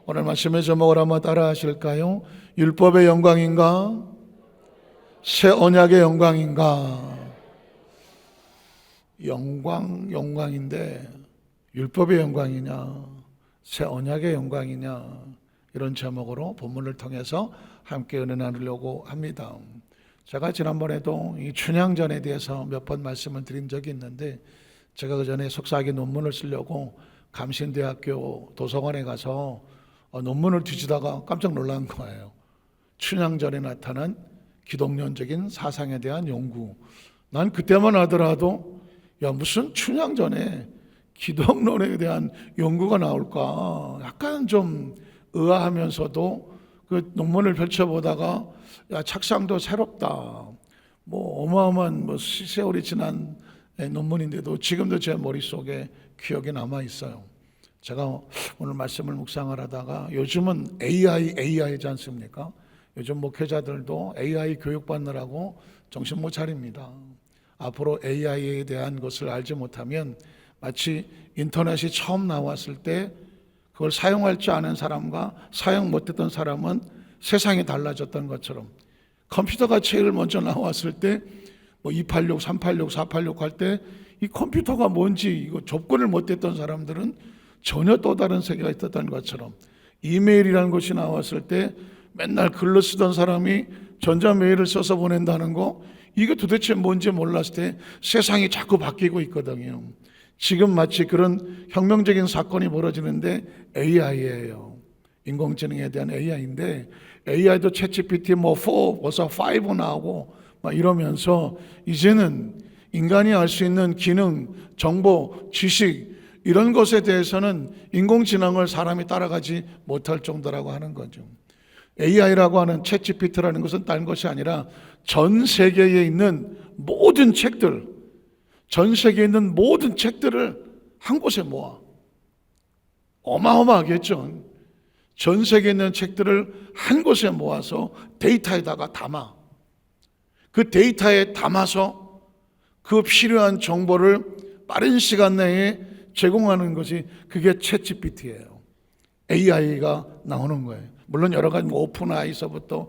오늘 말씀의 제목을 한번 따라 하실까요? 율법의 영광인가? 새 언약의 영광인가? 영광인데 율법의 영광이냐, 새 언약의 영광이냐, 이런 제목으로 본문을 통해서 함께 은혜 나누려고 합니다. 제가 지난번에도 이 춘향전에 대해서 몇 번 말씀을 드린 적이 있는데, 제가 그 전에 석사학위 논문을 쓰려고 감신대학교 도서관에 가서 논문을 뒤지다가 깜짝 놀란 거예요. 춘향전에 나타난 기독론적인 사상에 대한 연구. 난 그때만 하더라도 무슨 춘향전에 기독론에 대한 연구가 나올까 약간 좀 의아하면서도 그 논문을 펼쳐보다가 착상도 새롭다, 어마어마한 세월이 지난 논문인데도 지금도 제 머릿속에 기억에 남아 있어요. 제가 오늘 말씀을 묵상을 하다가 요즘은 AI지 않습니까? 요즘 목회자들도 AI 교육받느라고 정신 못 차립니다. 앞으로 AI에 대한 것을 알지 못하면 마치 인터넷이 처음 나왔을 때 그걸 사용할 줄 아는 사람과 사용 못했던 사람은 세상이 달라졌던 것처럼, 컴퓨터가 제일 먼저 나왔을 때 286, 386, 486 할 때 이 컴퓨터가 뭔지 이거 접근을 못했던 사람들은 전혀 또 다른 세계가 있었던 것처럼, 이메일이라는 것이 나왔을 때 맨날 글로 쓰던 사람이 전자메일을 써서 보낸다는 거, 이게 도대체 뭔지 몰랐을 때 세상이 자꾸 바뀌고 있거든요. 지금 마치 그런 혁명적인 사건이 벌어지는데 AI예요. 인공지능에 대한 AI인데, AI도 챗GPT 4, 벌써 5 나오고 막 이러면서 이제는 인간이 알 수 있는 기능, 정보, 지식 이런 것에 대해서는 인공지능을 사람이 따라가지 못할 정도라고 하는 거죠. AI라고 하는 챗GPT라는 것은 다른 것이 아니라 전 세계에 있는 모든 책들, 전 세계에 있는 모든 책들을 한 곳에 모아. 어마어마하겠죠. 전 세계에 있는 책들을 한 곳에 모아서 데이터에다가 담아. 그 데이터에 담아서 그 필요한 정보를 빠른 시간 내에 제공하는 것이 그게 챗GPT예요. AI가 나오는 거예요. 물론 여러 가지 오픈AI서부터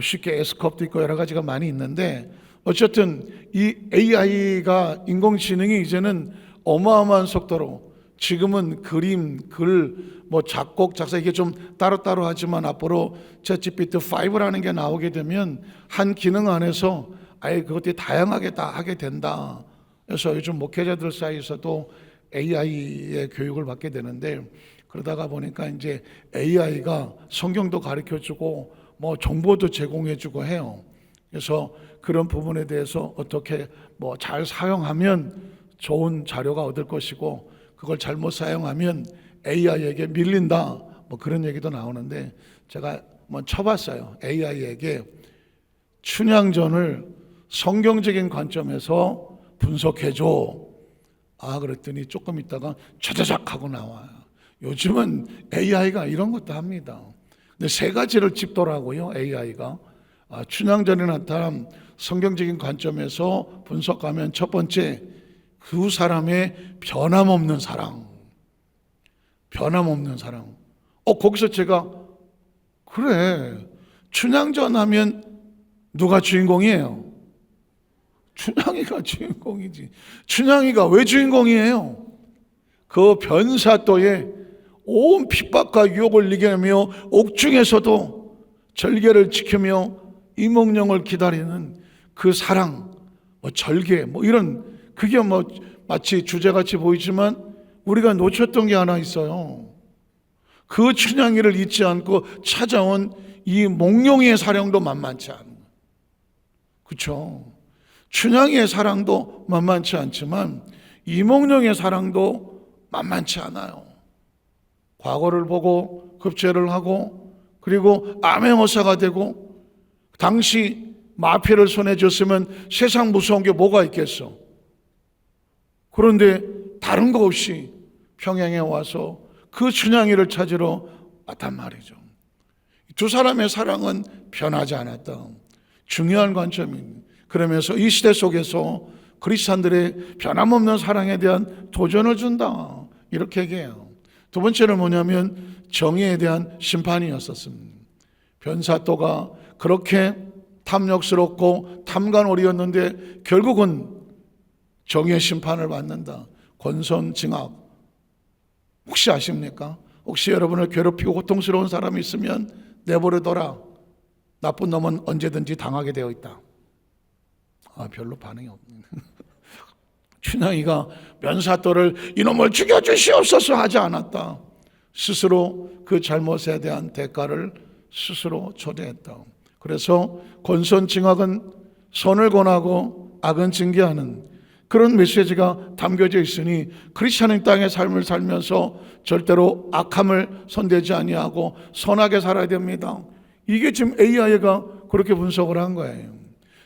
쉽게 에스컵도 있고 여러 가지가 많이 있는데, 어쨌든 이 AI가 인공지능이 이제는 어마어마한 속도로, 지금은 그림, 글, 작곡, 작사 이게 좀 따로따로 하지만 앞으로 챗GPT5라는 게 나오게 되면 한 기능 안에서 아예 그것들이 다양하게 다 하게 된다. 그래서 요즘 목회자들 사이에서도 AI의 교육을 받게 되는데, 그러다가 보니까 이제 AI가 성경도 가르쳐주고 정보도 제공해주고 해요. 그래서 그런 부분에 대해서 어떻게 잘 사용하면 좋은 자료가 얻을 것이고, 그걸 잘못 사용하면 AI에게 밀린다, 그런 얘기도 나오는데, 제가 쳐봤어요. AI에게 춘향전을 성경적인 관점에서 분석해줘. 그랬더니 조금 있다가 차자작 하고 나와요. 요즘은 AI가 이런 것도 합니다. 근데 세 가지를 짚더라고요. AI가 춘향전에 나타난 성경적인 관점에서 분석하면, 첫 번째, 그 사람의 변함없는 사랑. 변함없는 사랑. 거기서 제가, 그래, 춘향전 하면 누가 주인공이에요? 춘향이가 주인공이지. 춘향이가 왜 주인공이에요? 그 변사또에 온 핍박과 유혹을 이겨내며 옥중에서도 절개를 지키며 이몽룡을 기다리는 그 사랑, 절개, 이런, 그게 마치 주제같이 보이지만 우리가 놓쳤던 게 하나 있어요. 그 춘향이를 잊지 않고 찾아온 이 몽룡이의 사랑도 만만치 않은 거예요. 그렇죠? 춘향이의 사랑도 만만치 않지만 이몽룡의 사랑도 만만치 않아요. 과거를 보고 급제를 하고, 그리고 암행어사가 되고, 당시 마피를 손에 줬으면 세상 무서운 게 뭐가 있겠어. 그런데 다른 거 없이 평양에 와서 그 춘향이를 찾으러 왔단 말이죠. 두 사람의 사랑은 변하지 않았다. 중요한 관점입니다. 그러면서 이 시대 속에서 그리스도인들의 변함없는 사랑에 대한 도전을 준다, 이렇게 얘기해요. 두 번째는 뭐냐면 정의에 대한 심판이었었습니다. 변사또가 그렇게 탐욕스럽고 탐관오리였는데 결국은 정의의 심판을 받는다. 권선징악. 혹시 아십니까? 혹시 여러분을 괴롭히고 고통스러운 사람이 있으면 내버려둬라. 나쁜 놈은 언제든지 당하게 되어 있다. 별로 반응이 없네. 춘향이가 변사또를 이놈을 죽여주시옵소서 하지 않았다. 스스로 그 잘못에 대한 대가를 스스로 초래했다. 그래서 권선징악은 선을 권하고 악은 징계하는 그런 메시지가 담겨져 있으니 크리스천인 땅의 삶을 살면서 절대로 악함을 손대지 아니하고 선하게 살아야 됩니다. 이게 지금 AI가 그렇게 분석을 한 거예요.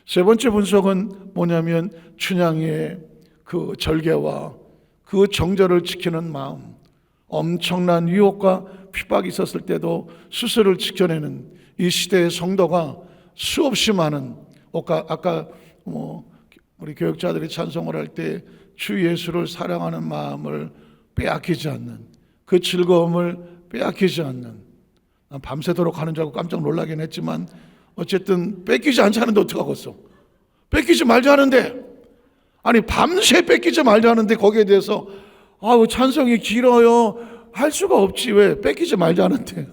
세 번째 분석은 뭐냐면 춘향이의 그 절개와 그 정절을 지키는 마음, 엄청난 유혹과 핍박이 있었을 때도 스스로를 지켜내는 이 시대의 성도가 수없이 많은, 아까 우리 교육자들이 찬송을 할 때 주 예수를 사랑하는 마음을 빼앗기지 않는, 그 즐거움을 빼앗기지 않는, 밤새도록 하는 줄 알고 깜짝 놀라긴 했지만 어쨌든 뺏기지 않자는데 어떡하겠어. 뺏기지 말자 하는데, 아니 밤새 뺏기지 말자 하는데 거기에 대해서 찬송이 길어요 할 수가 없지. 왜? 뺏기지 말자 하는데.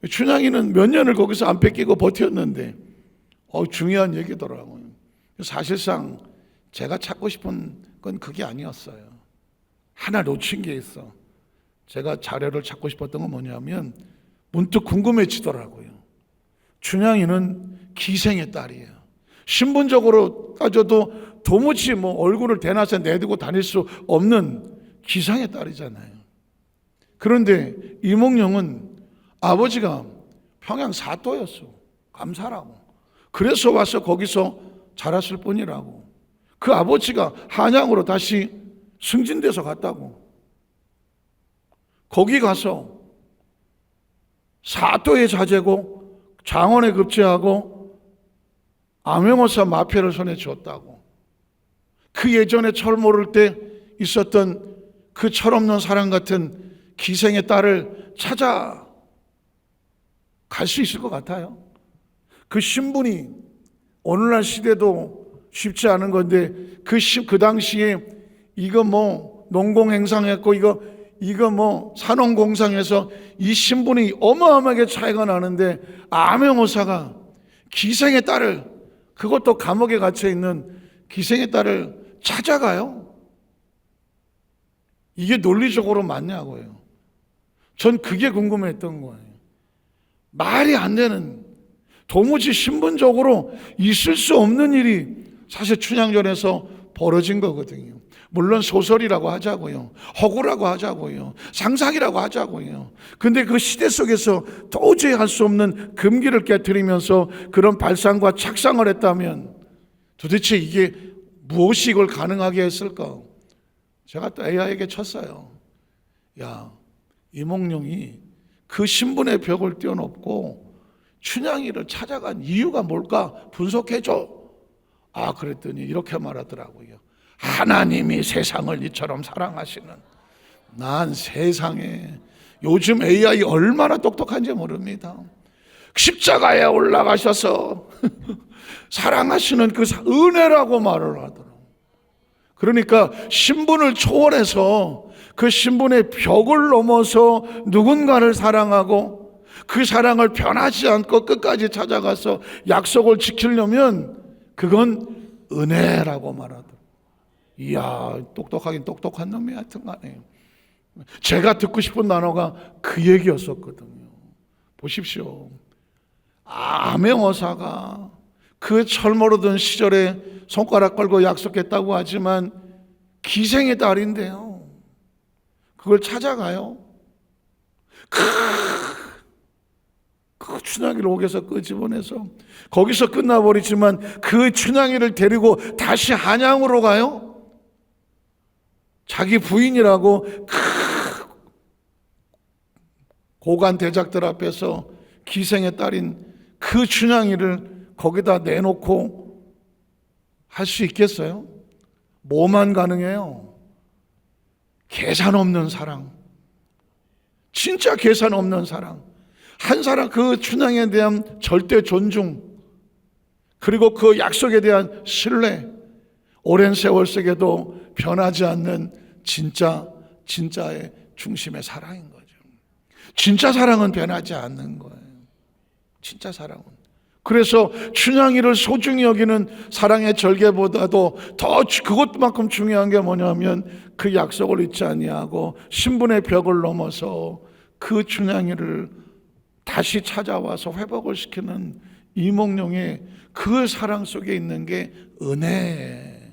춘향이는 몇 년을 거기서 안 뺏기고 버텼는데 중요한 얘기더라고요. 사실상 제가 찾고 싶은 건 그게 아니었어요. 하나 놓친 게 있어. 제가 자료를 찾고 싶었던 건 뭐냐면 문득 궁금해지더라고요. 춘향이는 기생의 딸이에요. 신분적으로 따져도 도무지 얼굴을 대낮에 내두고 다닐 수 없는 기상의 딸이잖아요. 그런데 이몽룡은 아버지가 평양 사또였어. 감사라고. 그래서 와서 거기서 자랐을 뿐이라고. 그 아버지가 한양으로 다시 승진돼서 갔다고. 거기 가서 사또의 자제고 장원에 급제하고 암행어사 마패를 손에 쥐었다고. 그 예전에 철 모를 때 있었던 그 철없는 사랑 같은 기생의 딸을 찾아 갈 수 있을 것 같아요. 그 신분이 오늘날 시대도 쉽지 않은 건데 그 당시에 이거 농공행상했고 이거 산업공상에서 이 신분이 어마어마하게 차이가 나는데 암행어사가 기생의 딸을, 그것도 감옥에 갇혀 있는 기생의 딸을 찾아가요. 이게 논리적으로 맞냐고요. 전 그게 궁금했던 거예요. 말이 안 되는, 도무지 신분적으로 있을 수 없는 일이 사실 춘향전에서 벌어진 거거든요. 물론 소설이라고 하자고요, 허구라고 하자고요, 상상이라고 하자고요. 근데 그 시대 속에서 도저히 할 수 없는 금기를 깨트리면서 그런 발상과 착상을 했다면 도대체 이게 무엇이 이걸 가능하게 했을까? 제가 또 AI에게 쳤어요. 야, 이몽룡이 그 신분의 벽을 뛰어넘고 춘향이를 찾아간 이유가 뭘까? 분석해줘. 그랬더니 이렇게 말하더라고요. 하나님이 세상을 이처럼 사랑하시는. 난 세상에 요즘 AI 얼마나 똑똑한지 모릅니다. 십자가에 올라가셔서 사랑하시는 그 은혜라고 말을 하더라고요. 그러니까 신분을 초월해서 그 신분의 벽을 넘어서 누군가를 사랑하고 그 사랑을 변하지 않고 끝까지 찾아가서 약속을 지키려면 그건 은혜라고 말하더라고요. 이야, 똑똑하긴 똑똑한 놈이 하여튼 간에 제가 듣고 싶은 단어가 그 얘기였었거든요. 보십시오. 암행어사가 그 철모르던 시절에 손가락 걸고 약속했다고 하지만 기생의 딸인데요, 그걸 찾아가요. 그 춘향이를 옥에서 끄집어내서 거기서 끝나버리지만 그 춘향이를 데리고 다시 한양으로 가요. 자기 부인이라고 고관 대작들 앞에서 기생의 딸인 그 춘향이를 거기다 내놓고 할 수 있겠어요? 뭐만 가능해요? 계산 없는 사랑, 진짜 계산 없는 사랑, 한 사람 그 춘향에 대한 절대 존중, 그리고 그 약속에 대한 신뢰, 오랜 세월 속에도 변하지 않는 진짜의 중심의 사랑인 거죠. 진짜 사랑은 변하지 않는 거예요. 진짜 사랑은. 그래서 춘향이를 소중히 여기는 사랑의 절개보다도 더 그것만큼 중요한 게 뭐냐면 그 약속을 잊지 아니하고 신분의 벽을 넘어서 그 춘향이를 다시 찾아와서 회복을 시키는 이몽룡의 그 사랑 속에 있는 게 은혜.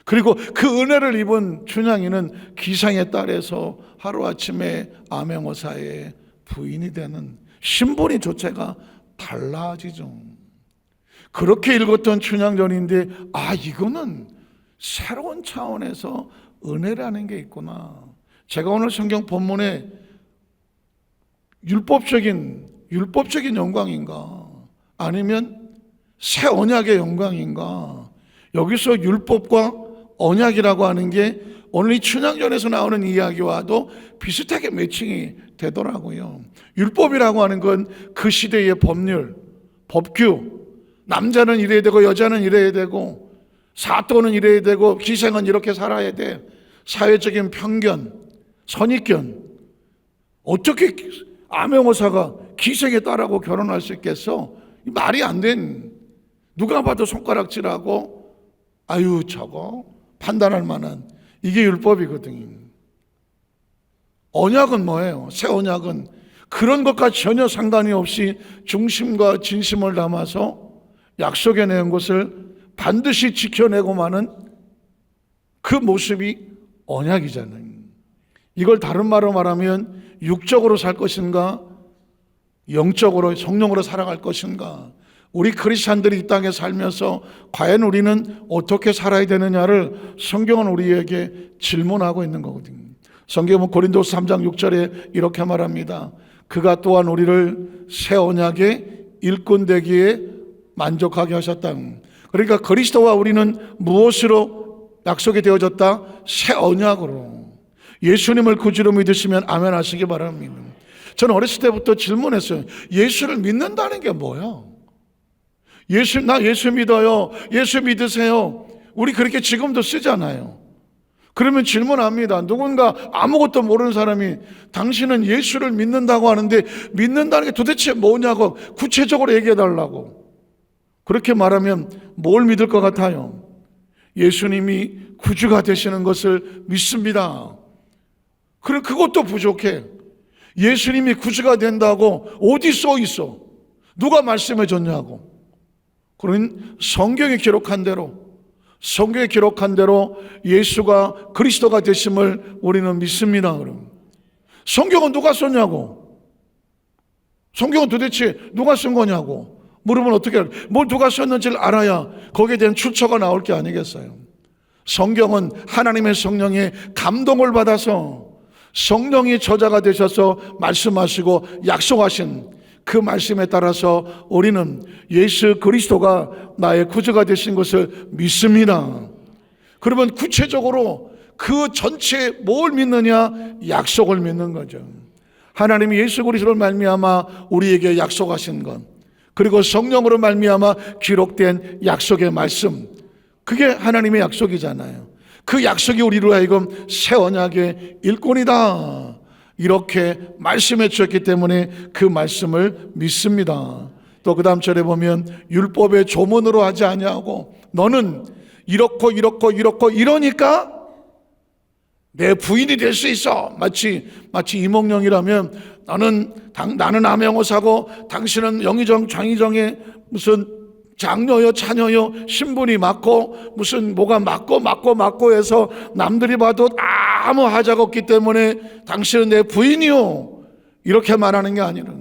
그리고 그 은혜를 입은 춘향이는 기상의 딸에서 하루아침에 암행어사의 부인이 되는 신분이 조차가 달라지죠. 그렇게 읽었던 춘향전인데 이거는 새로운 차원에서 은혜라는 게 있구나. 제가 오늘 성경 본문에 율법적인 영광인가 아니면 새 언약의 영광인가, 여기서 율법과 언약이라고 하는 게 오늘 이 춘향전에서 나오는 이야기와도 비슷하게 매칭이 되더라고요. 율법이라고 하는 건 그 시대의 법률, 법규, 남자는 이래야 되고 여자는 이래야 되고 사또는 이래야 되고 기생은 이렇게 살아야 돼, 사회적인 편견, 선입견. 어떻게 암행어사가 기생의 딸하고 결혼할 수 있겠어? 말이 안 된, 누가 봐도 손가락질하고 저거 판단할 만한, 이게 율법이거든요. 언약은 뭐예요? 새 언약은 그런 것과 전혀 상관이 없이 중심과 진심을 담아서 약속해 낸 것을 반드시 지켜내고 마는 그 모습이 언약이잖아요. 이걸 다른 말로 말하면 육적으로 살 것인가, 영적으로 성령으로 살아갈 것인가. 우리 크리스찬들이 이 땅에 살면서 과연 우리는 어떻게 살아야 되느냐를 성경은 우리에게 질문하고 있는 거거든요. 성경은 고린도서 3장 6절에 이렇게 말합니다. 그가 또한 우리를 새 언약의 일꾼 되기에 만족하게 하셨다. 그러니까 그리스도와 우리는 무엇으로 약속이 되어졌다? 새 언약으로. 예수님을 구주로 믿으시면 아멘 하시기 바랍니다. 저는 어렸을 때부터 질문했어요. 예수를 믿는다는 게 뭐야? 나 예수 믿어요. 예수 믿으세요. 우리 그렇게 지금도 쓰잖아요. 그러면 질문합니다. 누군가 아무것도 모르는 사람이 당신은 예수를 믿는다고 하는데 믿는다는 게 도대체 뭐냐고 구체적으로 얘기해 달라고. 그렇게 말하면 뭘 믿을 것 같아요? 예수님이 구주가 되시는 것을 믿습니다. 그럼 그것도 부족해. 예수님이 구주가 된다고 어디 써 있어? 누가 말씀해 줬냐고. 그러면 성경에 기록한 대로 예수가 그리스도가 되심을 우리는 믿습니다. 그럼 성경은 누가 썼냐고. 성경은 도대체 누가 쓴 거냐고 물으면 어떻게 할까? 뭘 누가 썼는지를 알아야 거기에 대한 출처가 나올 게 아니겠어요. 성경은 하나님의 성령의 감동을 받아서 성령이 저자가 되셔서 말씀하시고 약속하신 그 말씀에 따라서 우리는 예수 그리스도가 나의 구주가 되신 것을 믿습니다. 그러면 구체적으로 그 전체에 뭘 믿느냐? 약속을 믿는 거죠. 하나님이 예수 그리스도를 말미암아 우리에게 약속하신 것, 그리고 성령으로 말미암아 기록된 약속의 말씀, 그게 하나님의 약속이잖아요. 그 약속이 우리로 하여금 새 언약의 일꾼이다, 이렇게 말씀해 주셨기 때문에 그 말씀을 믿습니다. 또 그 다음 절에 보면 율법의 조문으로 하지 아니하고 너는 이렇고 이러니까 내 부인이 될 수 있어. 마치 이몽룡이라면 나는 암행어사고 당신은 영의정 장의정의 무슨 장녀요 차녀요 신분이 맞고 무슨 뭐가 맞고 해서 남들이 봐도 아무 하자가 없기 때문에 당신은 내 부인이요, 이렇게 말하는 게 아니라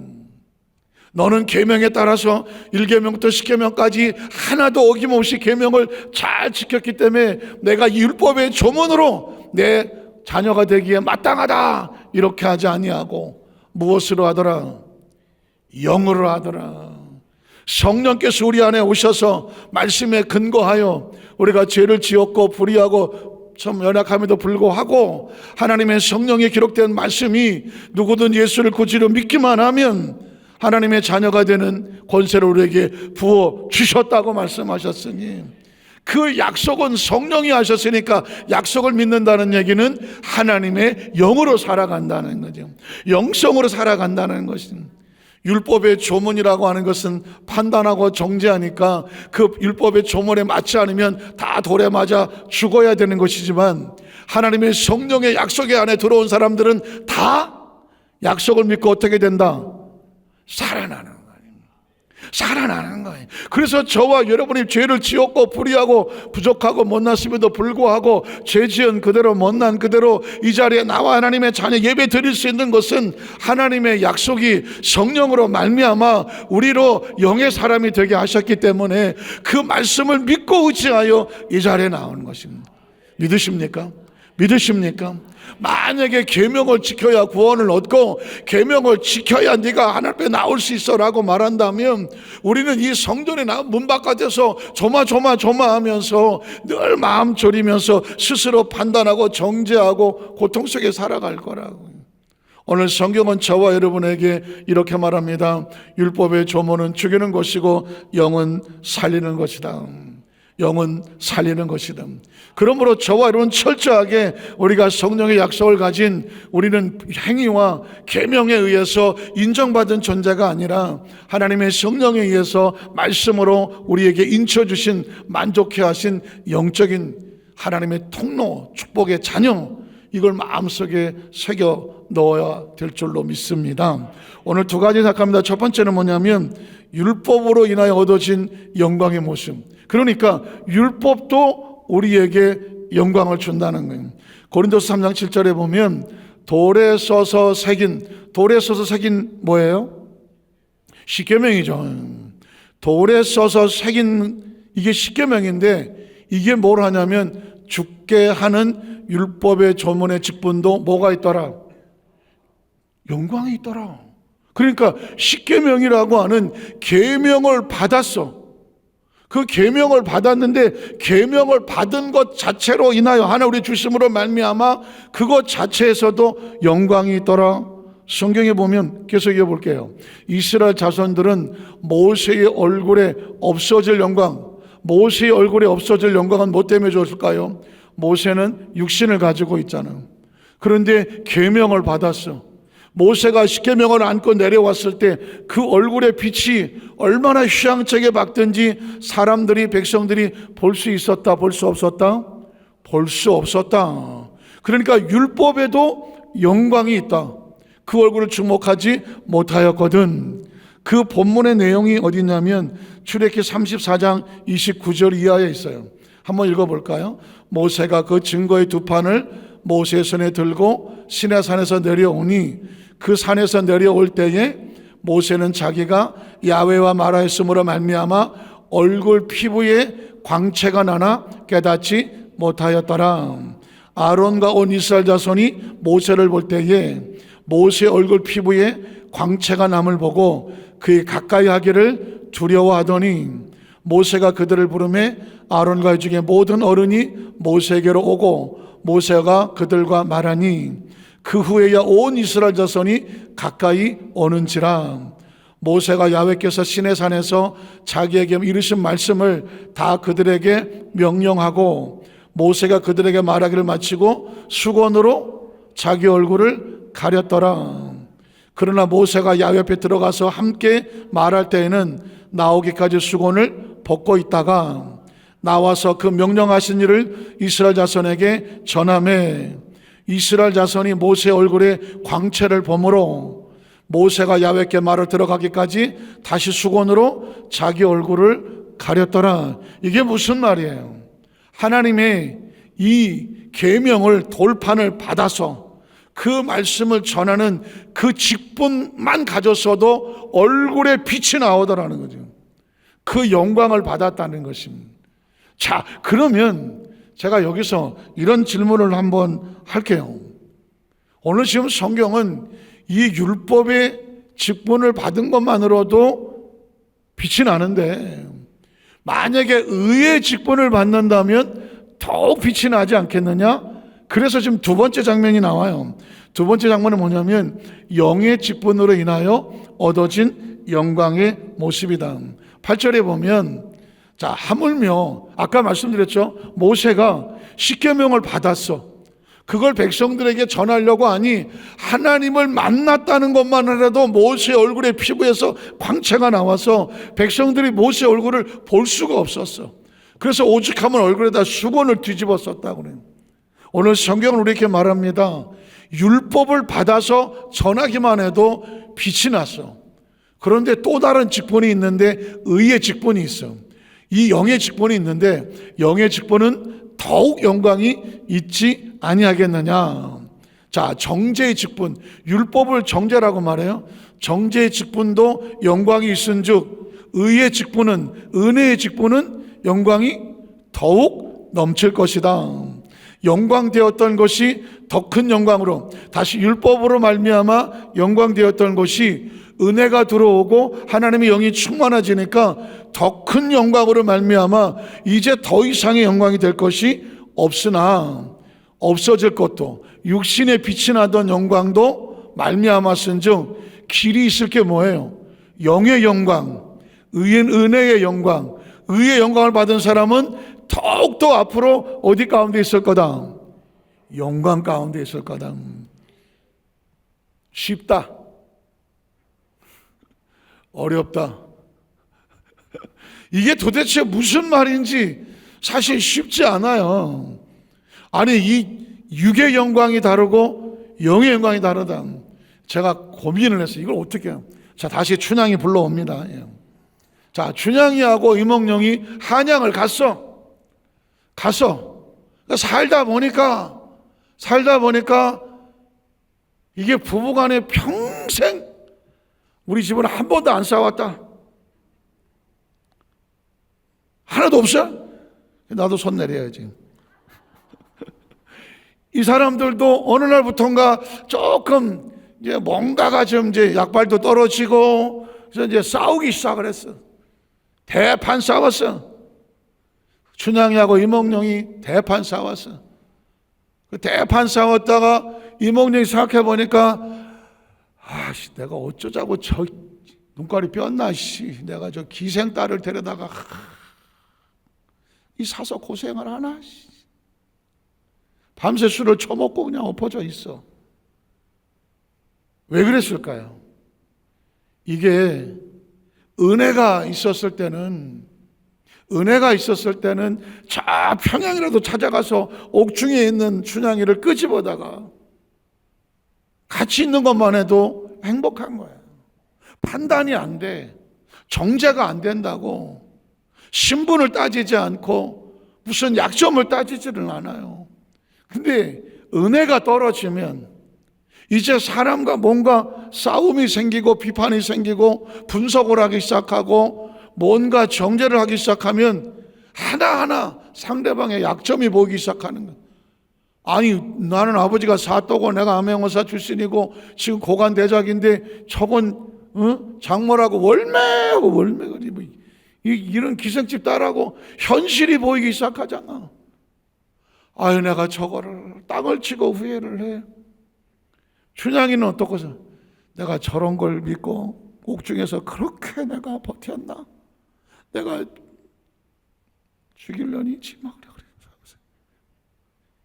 너는 계명에 따라서 1계명부터 10계명까지 하나도 어김없이 계명을 잘 지켰기 때문에 내가 이 율법의 조문으로 내 자녀가 되기에 마땅하다, 이렇게 하지 아니하고 무엇으로 하더라? 영으로 하더라. 성령께서 우리 안에 오셔서 말씀에 근거하여 우리가 죄를 지었고 불의하고 좀 연약함에도 불구하고 하나님의 성령에 기록된 말씀이 누구든 예수를 구주로 믿기만 하면 하나님의 자녀가 되는 권세를 우리에게 부어 주셨다고 말씀하셨으니, 그 약속은 성령이 하셨으니까 약속을 믿는다는 얘기는 하나님의 영으로 살아간다는 거죠. 영성으로 살아간다는 것입니다. 율법의 조문이라고 하는 것은 판단하고 정죄하니까 그 율법의 조문에 맞지 않으면 다 돌에 맞아 죽어야 되는 것이지만, 하나님의 성령의 약속의 안에 들어온 사람들은 다 약속을 믿고 어떻게 된다? 살아나는 거예요. 살아나는 거예요. 그래서 저와 여러분이 죄를 지었고 불의하고 부족하고 못났음에도 불구하고 죄 지은 그대로 못난 그대로 이 자리에 나와 하나님의 자녀 예배 드릴 수 있는 것은 하나님의 약속이 성령으로 말미암아 우리로 영의 사람이 되게 하셨기 때문에 그 말씀을 믿고 의지하여 이 자리에 나오는 것입니다. 믿으십니까? 믿으십니까? 만약에 계명을 지켜야 구원을 얻고 계명을 지켜야 네가 하나님 앞에 나올 수 있어 라고 말한다면, 우리는 이 성전에 나온 문 바깥에서 조마조마하면서 늘 마음 졸이면서 스스로 판단하고 정죄하고 고통 속에 살아갈 거라고. 오늘 성경은 저와 여러분에게 이렇게 말합니다. 율법의 조문은 죽이는 것이고 영은 살리는 것이다. 영은 살리는 것이다. 그러므로 저와 여러분 철저하게 우리가 성령의 약속을 가진, 우리는 행위와 계명에 의해서 인정받은 존재가 아니라 하나님의 성령에 의해서 말씀으로 우리에게 인쳐주신, 만족해 하신 영적인 하나님의 통로, 축복의 자녀, 이걸 마음속에 새겨 넣어야 될 줄로 믿습니다. 오늘 두 가지 생각합니다. 첫 번째는 뭐냐면 율법으로 인하여 얻어진 영광의 모습. 그러니까 율법도 우리에게 영광을 준다는 거예요. 고린도서 3장 7절에 보면 돌에 써서 새긴 뭐예요? 십계명이죠. 돌에 써서 새긴 이게 십계명인데, 이게 뭘 하냐면 죽게 하는 율법의 조문의 직분도 뭐가 있더라? 영광이 있더라. 그러니까 십계명이라고 하는 계명을 받았어. 그 계명을 받았는데 계명을 받은 것 자체로 인하여 하나 우리 주심으로 말미암아 그것 자체에서도 영광이 있더라. 성경에 보면 계속 이어볼게요. 이스라엘 자손들은 모세의 얼굴에 없어질 영광, 모세의 얼굴에 없어질 영광은 뭐 때문에 줬을까요? 모세는 육신을 가지고 있잖아요. 그런데 계명을 받았어. 모세가 십계명을 안고 내려왔을 때 그 얼굴의 빛이 얼마나 휘황차게 밝든지 사람들이, 백성들이 볼 수 있었다, 볼 수 없었다? 볼 수 없었다. 그러니까 율법에도 영광이 있다. 그 얼굴을 주목하지 못하였거든. 그 본문의 내용이 어디 있냐면 출애굽기 34장 29절 이하에 있어요. 한번 읽어볼까요? 모세가 그 증거의 두 판을 모세의 손에 들고 시내산에서 내려오니, 그 산에서 내려올 때에 모세는 자기가 야훼와 말하였으므로 말미암아 얼굴 피부에 광채가 나나 깨닫지 못하였더라. 아론과 온 이스라엘 자손이 모세를 볼 때에 모세의 얼굴 피부에 광채가 남을 보고 그에 가까이 하기를 두려워하더니, 모세가 그들을 부르매 아론과 중에 모든 어른이 모세에게로 오고 모세가 그들과 말하니, 그 후에야 온 이스라엘 자손이 가까이 오는지라. 모세가 야훼께서 시내산에서 자기에게 이르신 말씀을 다 그들에게 명령하고, 모세가 그들에게 말하기를 마치고 수건으로 자기 얼굴을 가렸더라. 그러나 모세가 야훼 앞에 들어가서 함께 말할 때에는 나오기까지 수건을 벗고 있다가 나와서 그 명령하신 일을 이스라엘 자손에게 전하매, 이스라엘 자손이 모세 얼굴에 광채를 보므로 모세가 야훼께 말을 들어가기까지 다시 수건으로 자기 얼굴을 가렸더라. 이게 무슨 말이에요? 하나님의 이 계명을, 돌판을 받아서 그 말씀을 전하는 그 직분만 가졌어도 얼굴에 빛이 나오더라는 거죠. 그 영광을 받았다는 것입니다. 자, 그러면 제가 여기서 이런 질문을 한번 할게요. 오늘 지금 성경은 이 율법의 직분을 받은 것만으로도 빛이 나는데, 만약에 의의 직분을 받는다면 더욱 빛이 나지 않겠느냐? 그래서 지금 두 번째 장면이 나와요. 두 번째 장면은 뭐냐면 영의 직분으로 인하여 얻어진 영광의 모습이다. 8절에 보면 자, 하물며 아까 말씀드렸죠. 모세가 십계명을 받았어. 그걸 백성들에게 전하려고 하니 하나님을 만났다는 것만 해도 모세 얼굴의 피부에서 광채가 나와서 백성들이 모세 얼굴을 볼 수가 없었어. 그래서 오죽하면 얼굴에다 수건을 뒤집어 썼다고 그래요. 오늘 성경은 우리에게 말합니다. 율법을 받아서 전하기만 해도 빛이 났어. 그런데 또 다른 직분이 있는데 의의 직분이 있어. 이 영의 직분이 있는데 영의 직분은 더욱 영광이 있지 아니하겠느냐. 자, 정죄의 직분, 율법을 정죄라고 말해요. 정죄의 직분도 영광이 있은즉 의의 직분은, 은혜의 직분은 영광이 더욱 넘칠 것이다. 영광되었던 것이 더 큰 영광으로, 다시 율법으로 말미암아 영광되었던 것이 은혜가 들어오고 하나님의 영이 충만해지니까 더 큰 영광으로 말미암아 이제 더 이상의 영광이 될 것이 없으나 없어질 것도, 육신의 빛이 나던 영광도 말미암았은즉 길이 있을 게 뭐예요? 영의 영광, 은혜의 영광. 의의 영광을 받은 사람은 더욱더 앞으로 어디 가운데 있을 거다? 영광 가운데 있을 거다. 쉽다, 어렵다. 이게 도대체 무슨 말인지 사실 쉽지 않아요. 아니, 이 육의 영광이 다르고 영의 영광이 다르다. 제가 고민을 했어요. 이걸 어떻게 해요? 자, 다시 춘향이 불러옵니다. 자, 춘향이하고 이몽룡이 한양을 갔어. 살다 보니까 이게 부부간에 평생 우리 집은 한 번도 안 싸웠다. 하나도 없어? 나도 손 내려야지. 이 사람들도 어느 날부턴가 조금 이제 뭔가가 좀 이제 약발도 떨어지고 그래서 이제 싸우기 시작을 했어. 대판 싸웠어. 춘향이하고 이몽룡이 대판 싸웠어. 그 대판 싸웠다가 이몽룡이 생각해 보니까 아씨, 내가 어쩌자고 저 눈깔이 뼈나 씨, 내가 저 기생딸을 데려다가 이 사서 고생을 하나. 밤새 술을 처먹고 그냥 엎어져 있어. 왜 그랬을까요? 이게 은혜가 있었을 때는 저 평양이라도 찾아가서 옥중에 있는 춘향이를 끄집어다가 같이 있는 것만 해도 행복한 거야. 판단이 안 돼. 정죄가 안 된다고. 신분을 따지지 않고 무슨 약점을 따지지는 않아요. 근데 은혜가 떨어지면 이제 사람과 뭔가 싸움이 생기고 비판이 생기고 분석을 하기 시작하고 뭔가 정죄를 하기 시작하면 하나하나 상대방의 약점이 보이기 시작하는 거예요. 아니, 나는 아버지가 사또고 내가 암행어사 출신이고 지금 고관대작인데 저건 장모라고 월매거리고 이런 기생집 딸하고 현실이 보이기 시작하잖아. 아유, 내가 저거를 땅을 치고 후회를 해. 춘향이는 어떻겠어? 내가 저런 걸 믿고 옥중에서 그렇게 내가 버텼나? 내가 죽이려니 지막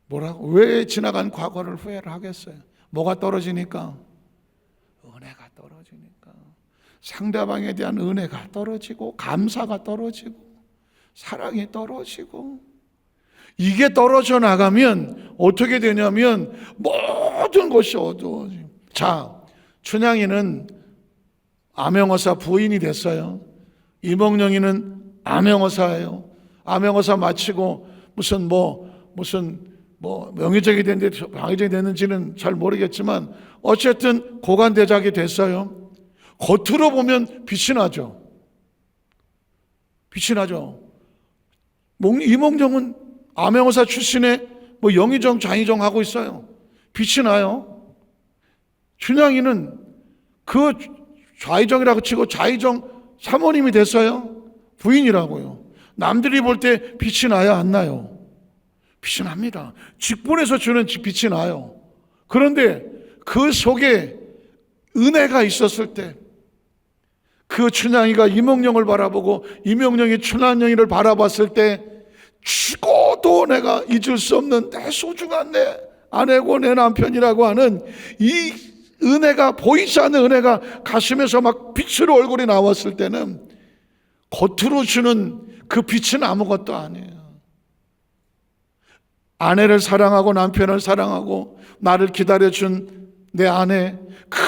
뭐라고? 왜 지나간 과거를 후회를 하겠어요? 뭐가 떨어지니까? 은혜가 떨어지니까. 상대방에 대한 은혜가 떨어지고 감사가 떨어지고 사랑이 떨어지고 이게 떨어져 나가면 어떻게 되냐면 모든 것이 어두워져요. 자, 춘향이는 암행어사 부인이 됐어요. 이몽룡이는 암행어사예요. 암행어사 마치고 무슨 명예적이 됐는지 방해적이 됐는지는 잘 모르겠지만 어쨌든 고관대작이 됐어요. 겉으로 보면 빛이 나죠. 이몽룡은 암행어사 출신의 영의정, 장의정 하고 있어요. 빛이 나요. 춘향이는 그 좌의정이라고 치고 좌의정 사모님이 됐어요. 부인이라고요. 남들이 볼 때 빛이 나야 안 나요? 빛이 납니다. 직분에서 주는 빛이 나요. 그런데 그 속에 은혜가 있었을 때, 그 춘향이가 이몽룡을 바라보고 이몽룡이 춘향이를 바라봤을 때, 죽어도 내가 잊을 수 없는 내 소중한 내 아내고 내 남편이라고 하는 이 은혜가, 보이지 않는 은혜가 가슴에서 막 빛으로 얼굴이 나왔을 때는 겉으로 주는 그 빛은 아무것도 아니에요. 아내를 사랑하고 남편을 사랑하고 나를 기다려준 내 아내, 그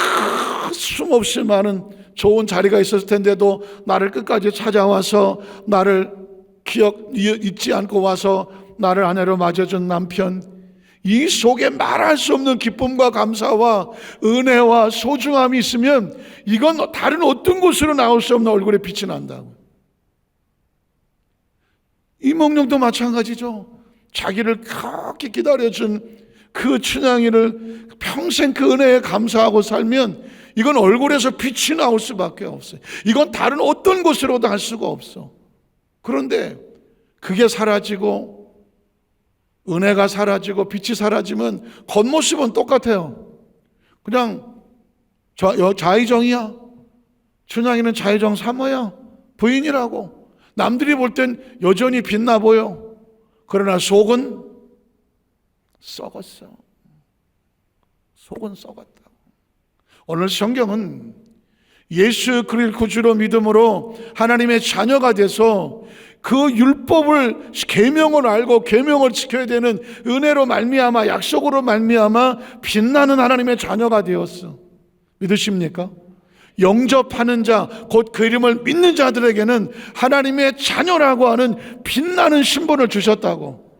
숨없이 많은 좋은 자리가 있었을 텐데도 나를 끝까지 찾아와서 나를 잊지 않고 와서 나를 아내로 맞아준 남편, 이 속에 말할 수 없는 기쁨과 감사와 은혜와 소중함이 있으면 이건 다른 어떤 곳으로 나올 수 없는 얼굴에 빛이 난다고. 이몽룡도 마찬가지죠. 자기를 그렇게 기다려준 그 춘향이를 평생 그 은혜에 감사하고 살면 이건 얼굴에서 빛이 나올 수밖에 없어요. 이건 다른 어떤 곳으로도 할 수가 없어. 그런데 그게 사라지고 은혜가 사라지고 빛이 사라지면 겉모습은 똑같아요. 그냥 자의정이야. 춘향이는 자의정 사모야. 부인이라고. 남들이 볼 땐 여전히 빛나 보여. 그러나 속은 썩었어. 속은 썩었다. 오늘 성경은 예수 그리스도 구주로 믿음으로 하나님의 자녀가 돼서 그 율법을 계명을 알고 계명을 지켜야 되는 은혜로 말미암아, 약속으로 말미암아 빛나는 하나님의 자녀가 되었어. 믿으십니까? 영접하는 자, 곧 그 이름을 믿는 자들에게는 하나님의 자녀라고 하는 빛나는 신분을 주셨다고.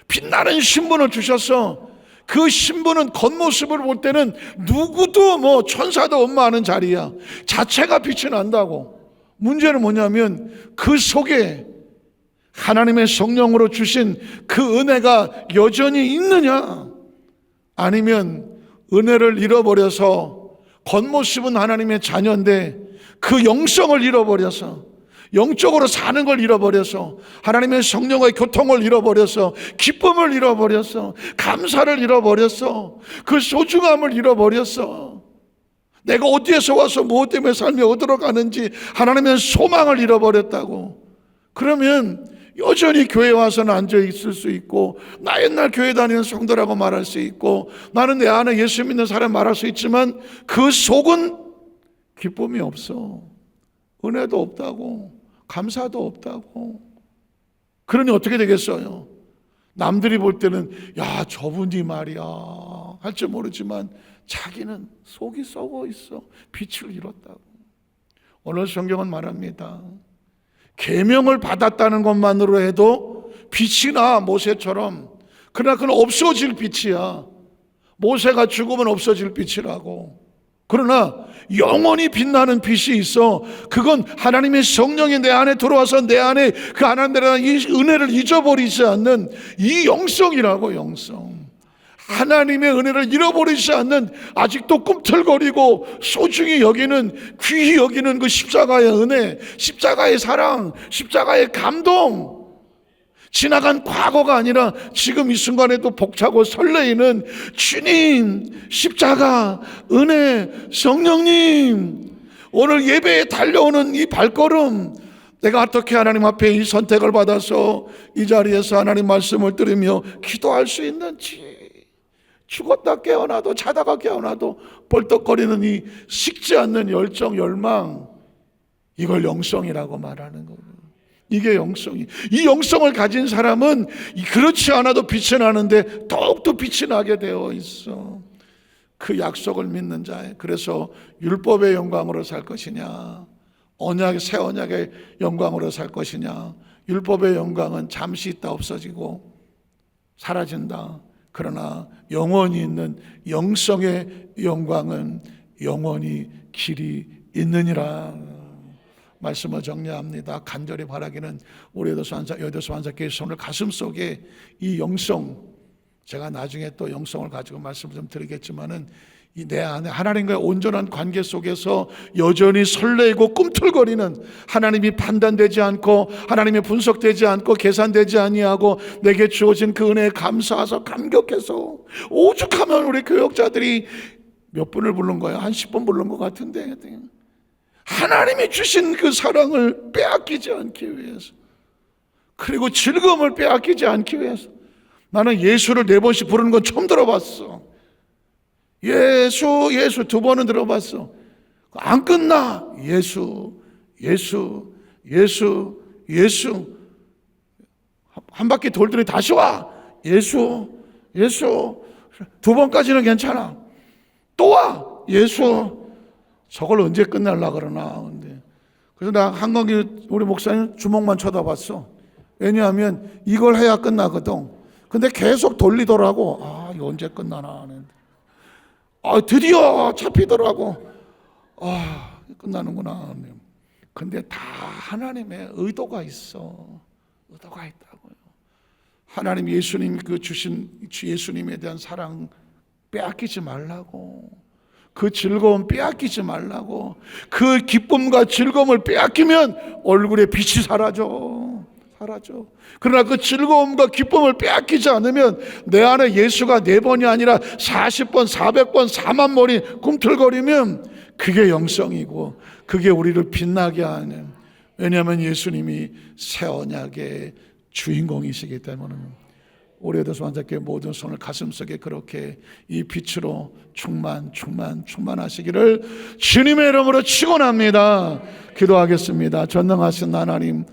빛나는 신분을 주셔서 그 신분은 겉모습을 볼 때는 누구도 뭐 천사도 엄마하는 자리야. 자체가 빛이 난다고. 문제는 뭐냐면 그 속에 하나님의 성령으로 주신 그 은혜가 여전히 있느냐, 아니면 은혜를 잃어버려서 겉모습은 하나님의 자녀인데 그 영성을 잃어버려서, 영적으로 사는 걸 잃어버려서, 하나님의 성령과의 교통을 잃어버려서, 기쁨을 잃어버려서, 감사를 잃어버려서, 그 소중함을 잃어버려서, 내가 어디에서 와서 무엇 때문에 삶이 어디로 가는지 하나님의 소망을 잃어버렸다고. 그러면 여전히 교회 와서는 앉아 있을 수 있고, 나 옛날 교회 다니는 성도라고 말할 수 있고, 나는 내 안에 예수 믿는 사람 말할 수 있지만 그 속은 기쁨이 없어. 은혜도 없다고, 감사도 없다고. 그러니 어떻게 되겠어요? 남들이 볼 때는 야, 저분이 말이야 할 줄 모르지만 자기는 속이 썩어 있어. 빛을 잃었다고. 오늘 성경은 말합니다. 계명을 받았다는 것만으로 해도 빛이 나, 모세처럼. 그러나 그건 없어질 빛이야. 모세가 죽으면 없어질 빛이라고. 그러나 영원히 빛나는 빛이 있어. 그건 하나님의 성령이 내 안에 들어와서 내 안에 그 하나님의 이 은혜를 잊어버리지 않는 이 영성이라고. 영성. 하나님의 은혜를 잃어버리지 않는, 아직도 꿈틀거리고 소중히 여기는, 귀히 여기는 그 십자가의 은혜, 십자가의 사랑, 십자가의 감동. 지나간 과거가 아니라 지금 이 순간에도 벅차고 설레이는 주님, 십자가, 은혜, 성령님. 오늘 예배에 달려오는 이 발걸음, 내가 어떻게 하나님 앞에 이 선택을 받아서 이 자리에서 하나님 말씀을 들으며 기도할 수 있는지, 죽었다 깨어나도, 자다가 깨어나도 벌떡거리는 이 식지 않는 열정, 열망, 이걸 영성이라고 말하는 거예요. 이게 영성이. 이 영성을 가진 사람은 그렇지 않아도 빛이 나는데 더욱더 빛이 나게 되어 있어. 그 약속을 믿는 자에. 그래서 율법의 영광으로 살 것이냐, 새 언약의 영광으로 살 것이냐. 율법의 영광은 잠시 있다 없어지고 사라진다. 그러나 영원히 있는 영성의 영광은 영원히 길이 있느니라. 말씀을 정리합니다. 간절히 바라기는 우리 여도수 환자께의 손을 가슴속에 이 영성, 제가 나중에 또 영성을 가지고 말씀을 좀 드리겠지만은 이 내 안에 하나님과의 온전한 관계 속에서 여전히 설레이고 꿈틀거리는, 하나님이 판단되지 않고 하나님이 분석되지 않고 계산되지 아니하고 내게 주어진 그 은혜에 감사해서 감격해서 오죽하면 우리 교역자들이 몇 분을 부른 거예요? 한 10분 부른 것 같은데, 하나님이 주신 그 사랑을 빼앗기지 않기 위해서, 그리고 즐거움을 빼앗기지 않기 위해서. 나는 예수를 4번씩 부르는 건 처음 들어봤어. 예수 예수 2번은 들어봤어. 안 끝나. 예수 예수 예수 예수. 한 바퀴 돌더니 다시 와. 예수 예수. 2번까지는 괜찮아. 또 와. 예수. 저걸 언제 끝날라 그러나. 그래서 나 한강기 우리 목사님 주먹만 쳐다봤어. 왜냐하면 이걸 해야 끝나거든. 근데 계속 돌리더라고. 아, 이거 언제 끝나나 하는데. 드디어 잡히더라고. 끝나는구나. 근데 다 하나님의 의도가 있어. 의도가 있다고요. 하나님 예수님 그 주신 주 예수님에 대한 사랑 빼앗기지 말라고. 그 즐거움 빼앗기지 말라고. 그 기쁨과 즐거움을 빼앗기면 얼굴에 빛이 사라져. 그러나 그 즐거움과 기쁨을 빼앗기지 않으면 내 안에 예수가 4번이 아니라 40번, 400번, 4만 번이 꿈틀거리면 그게 영성이고 그게 우리를 빛나게 하는, 왜냐하면 예수님이 새 언약의 주인공이시기 때문에. 우리 소환자께 모든 손을 가슴속에 그렇게 이 빛으로 충만하시기를 주님의 이름으로 축원합니다. 기도하겠습니다. 전능하신 하나님